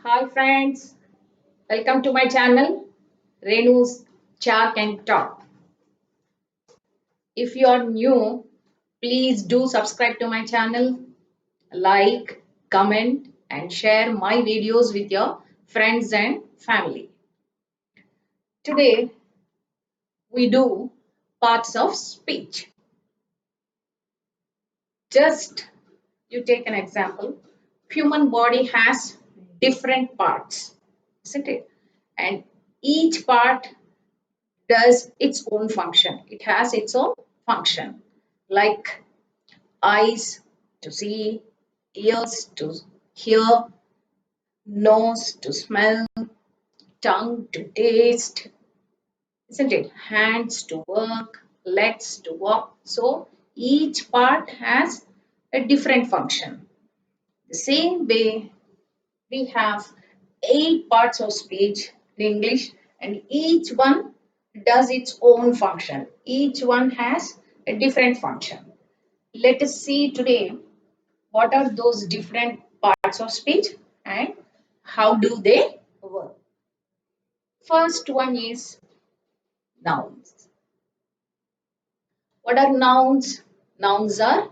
Hi friends, welcome to my channel Renu's Chat and Talk. If you are new, please do subscribe to my channel, like, comment and share my videos with your friends and family. Today we do parts of speech. Just you take an example. Human body has different parts, isn't it? And each part does its own function. It has its own function, like eyes to see, ears to hear, nose to smell, tongue to taste, isn't it? Hands to work, legs to walk. So each part has a different function. The same way we have 8 parts of speech in English, and each one does its own function. Each one has a different function. Let us see today what are those different parts of speech and how do they work. First one is nouns. What are nouns? Nouns are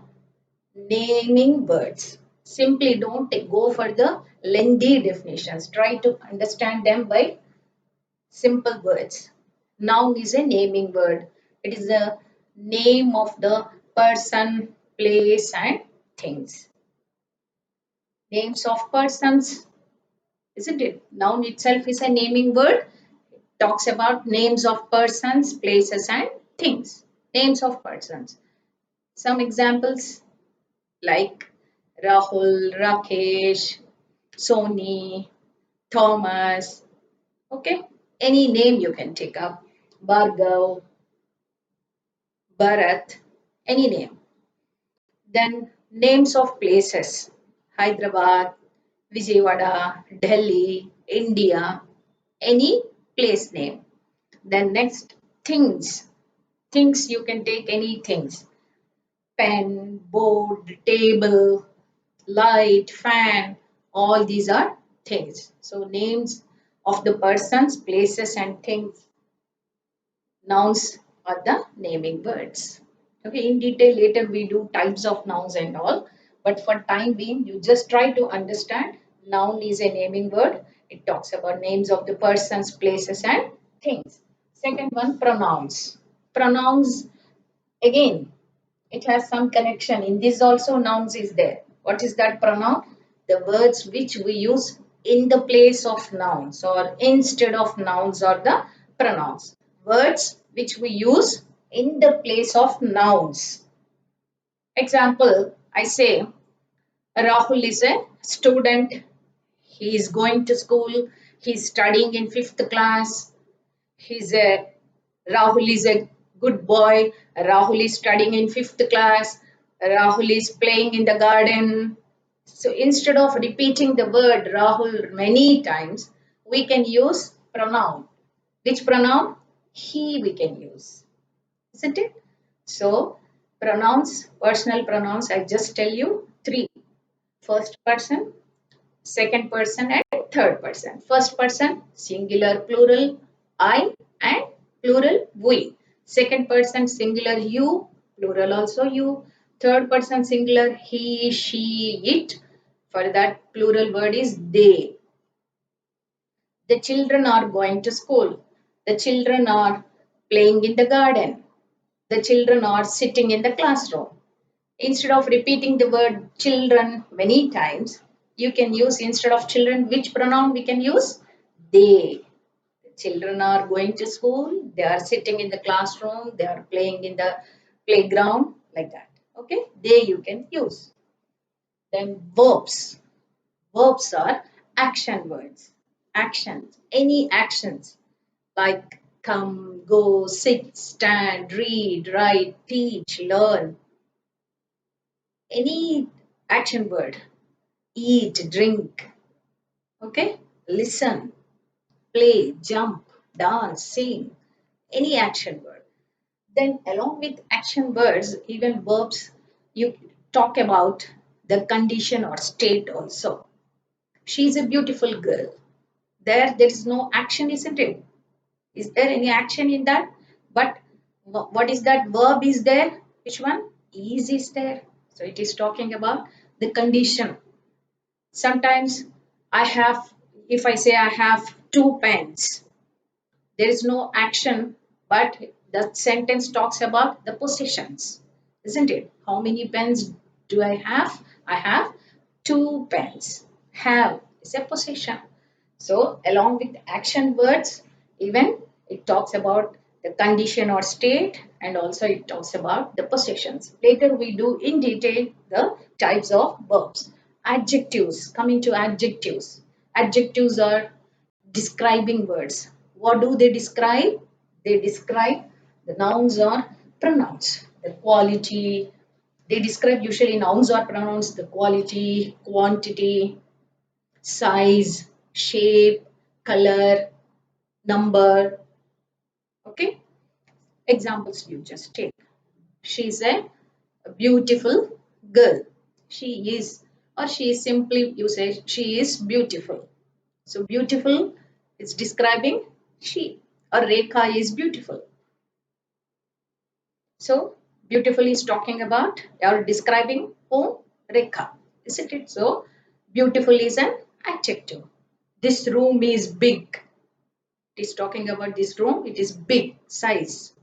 naming words. Simply don't go for the lengthy definitions. Try to understand them by simple words. Noun is a naming word. It is the name of the person, place, and things. Names of persons, isn't it? Noun itself is a naming word. It talks about names of persons, places, and things. Names of persons. Some examples like Rahul, Rakesh, Sony, Thomas. Okay, any name you can take up. Bhargav, Bharat, any name. Then names of places. Hyderabad, Vijayawada, Delhi, India, any place name. Then next, things. Things you can take any things. Pen, board, table, light, fan, all these are things. So names of the persons, places and things. Nouns are the naming words. Okay, in detail later we do types of nouns and all. But for time being, you just try to understand noun is a naming word. It talks about names of the persons, places and things. Second one, pronouns. Pronouns, again, it has some connection. In this also nouns is there. What is that pronoun? The words which we use in the place of nouns or instead of nouns are the pronouns. Words which we use in the place of nouns. Example, I say Rahul is a student. He is going to school. He is studying in 5th class. He's a Rahul is a good boy. Rahul is studying in 5th class. Rahul is playing in the garden. So instead of repeating the word Rahul many times, we can use pronoun. Which pronoun? He we can use. Isn't it? So pronouns, personal pronouns, I just tell you three. First person, second person and third person. First person, singular, plural, I and plural, we. Second person, singular, you, plural also you. Third person, singular, he, she, it. For that plural word is they. The children are going to school. The children are playing in the garden. The children are sitting in the classroom. Instead of repeating the word children many times, you can use instead of children, which pronoun we can use? They. The children are going to school, they are sitting in the classroom, they are playing in the playground, like that. Okay, they you can use. Then verbs. Verbs are action words. Actions, any actions like come, go, sit, stand, read, write, teach, learn, any action word, eat, drink, okay, listen, play, jump, dance, sing, any action word. Then along with action words, even verbs, you talk about the condition or state also. She is a beautiful girl. There is no action, isn't it? Is there any action in that? But what is that verb is there? Which one? Is there. So it is talking about the condition. Sometimes I have, if I say I have 2 pens, there is no action, but the sentence talks about the possessions, isn't it? How many pens do I have? I have 2 pens. Have is a possession. So, along with action words, even it talks about the condition or state, and also it talks about the possessions. Later, we do in detail the types of verbs. Adjectives, coming to adjectives. Adjectives are describing words. What do they describe? They describe the nouns or pronouns, the quality. They describe usually nouns or pronouns, the quality, quantity, size, shape, color, number. Okay, examples you just take. She's a beautiful girl. She is, or she is simply, you say, she is beautiful. So, beautiful is describing she, or Rekha is beautiful. So, beautiful is talking about or describing whom? Rekha, isn't it? So, beautiful is an adjective. This room is big. It is talking about this room. It is big size.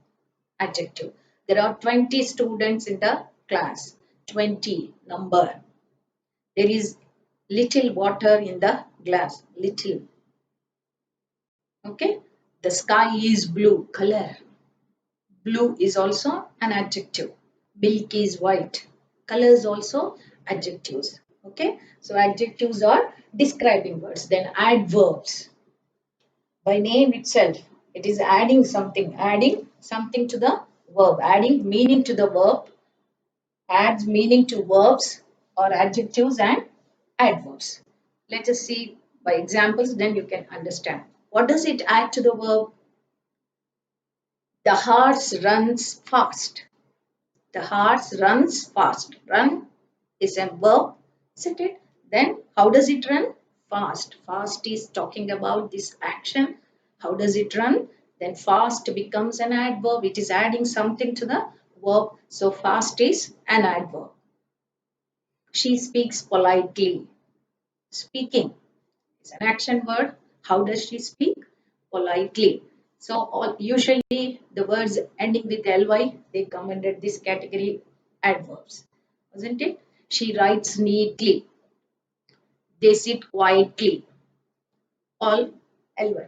Adjective. There are 20 students in the class. 20 number. There is little water in the glass. Little. Okay. The sky is blue. Color. Blue is also an adjective. Milk is white. Colors also adjectives. Okay. So adjectives are describing words. Then adverbs. By name itself, it is adding something to the verb, adding meaning to the verb, adds meaning to verbs or adjectives and adverbs. Let us see by examples, then you can understand. What does it add to the verb? The horse runs fast. The horse runs fast. Run is a verb, isn't it? Then how does it run? Fast. Fast is talking about this action. How does it run? Then fast becomes an adverb. It is adding something to the verb. So fast is an adverb. She speaks politely. Speaking is an action word. How does she speak? Politely. So usually the words ending with ly, they come under this category adverbs, isn't it? She writes neatly. They sit quietly. All ly.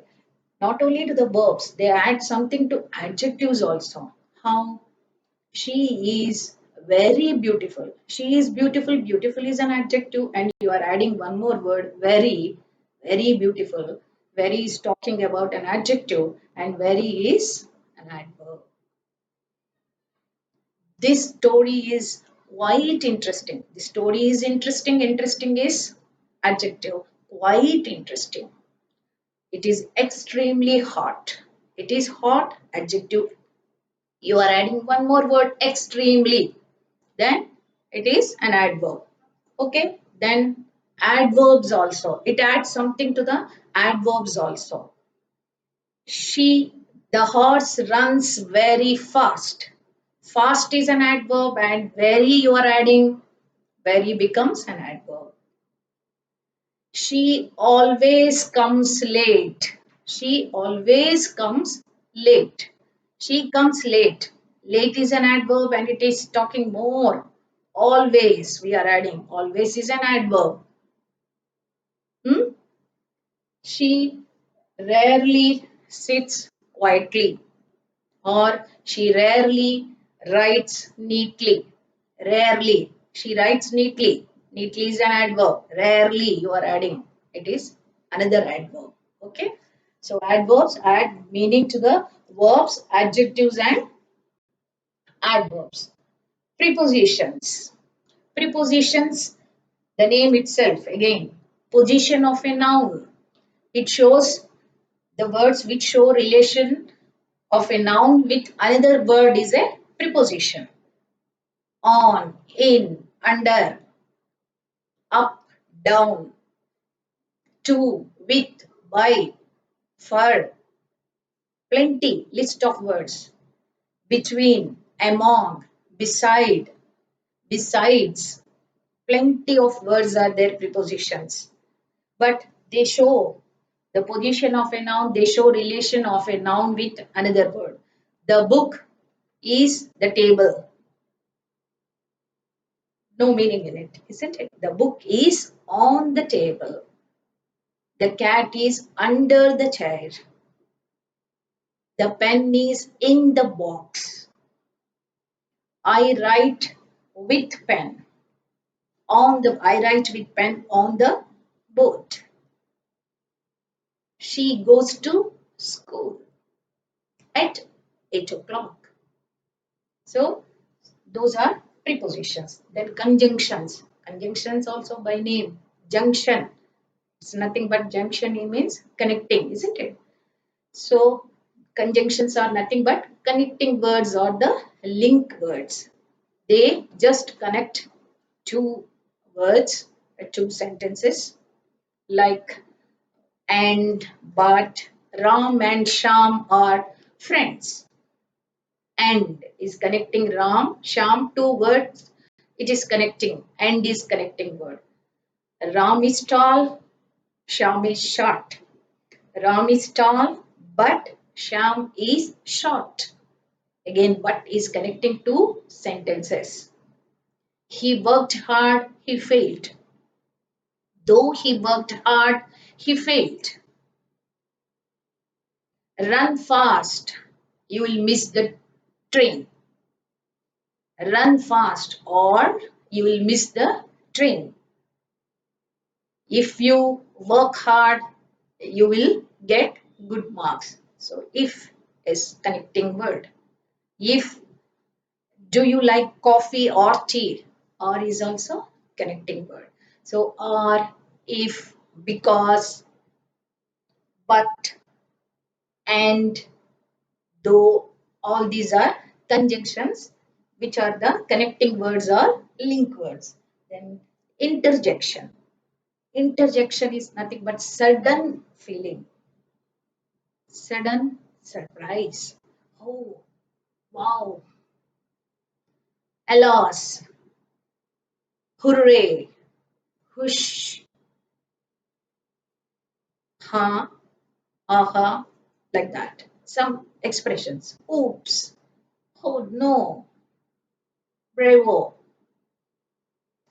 Not only to the verbs, they add something to adjectives also. How? She is very beautiful. She is beautiful. Beautiful is an adjective, and you are adding one more word, very, very beautiful. Very is talking about an adjective, and very is an adverb. This story is quite interesting. The story is interesting. Interesting is adjective. Quite interesting. It is extremely hot. It is hot, adjective. You are adding one more word, extremely. Then it is an adverb. Okay, then adverbs also. It adds something to the adverbs also. She, the horse runs very fast. Fast is an adverb, and very you are adding, very becomes an adverb. She always comes late. She always comes late. She comes late. Late is an adverb and it is talking more. Always we are adding. Always is an adverb. Hmm? She rarely sits quietly, or she rarely writes neatly. Rarely. She writes neatly. Neatly is an adverb. Rarely you are adding. It is another adverb. Okay. So adverbs add meaning to the verbs, adjectives, and adverbs. Prepositions. Prepositions, the name itself, again, position of a noun. It shows the words which show relation of a noun with another word is a preposition. On, in, under, up, down. to, with, by, for, plenty, list of words, between, among, beside, besides, plenty of words are there prepositions, but they show the position of a noun, they show relation of a noun with another word. The book is the table. No meaning in it, isn't it? The book is on the table. The cat is under the chair. The pen is in the box. I write with pen I write with pen on the board. She goes to school at 8 o'clock. So those are prepositions. Then conjunctions. Conjunctions also by name. Junction. It's nothing but junction means connecting, isn't it? So conjunctions are nothing but connecting words or the link words. They just connect two words, two sentences like and, but, Ram and Sham are friends. And is connecting Ram, Sham, two words. It is connecting. And is connecting word. Ram is tall, Sham is short. Ram is tall, but Sham is short. Again, but is connecting two sentences. He worked hard, he failed. Though he worked hard, he failed. Run fast, you will miss the train. Run fast or you will miss the train. If you work hard, you will get good marks. So if is connecting word. If do you like coffee or tea? Or is also connecting word. So or, if, because, but, and, though, all these are conjunctions which are the connecting words or link words. Then interjection. Interjection is nothing but sudden feeling, sudden surprise. Oh, wow, alas, hooray, whoosh, ha, aha, like that. Some expressions. Oops, oh no, bravo.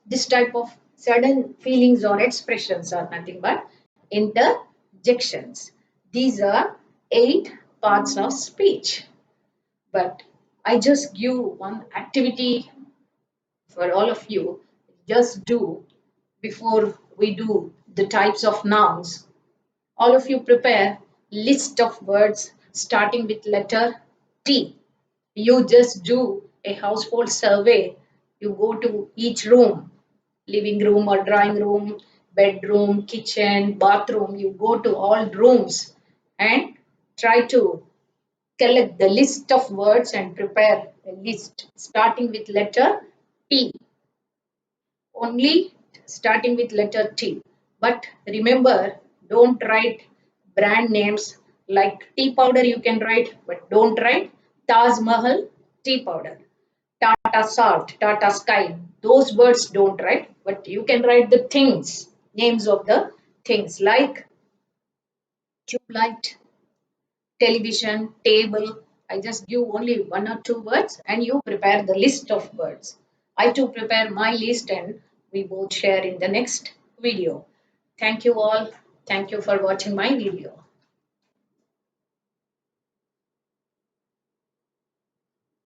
This type of sudden feelings or expressions are nothing but interjections. These are 8 parts of speech. But I just give one activity for all of you. Just do before we do the types of nouns. All of you prepare list of words starting with letter T. You just do a household survey. You go to each room, living room or drawing room, bedroom, kitchen, bathroom. You go to all rooms and try to collect the list of words and prepare a list starting with letter T. Only starting with letter T. But remember, don't write brand names like tea powder you can write, but don't write Taj Mahal tea powder. Tata Salt, Tata Sky, those words don't write, but you can write the things, names of the things like tube light, television, table. I just give only 1 or 2 words and you prepare the list of words. I too prepare my list and we both share in the next video. Thank you all. Thank you for watching my video.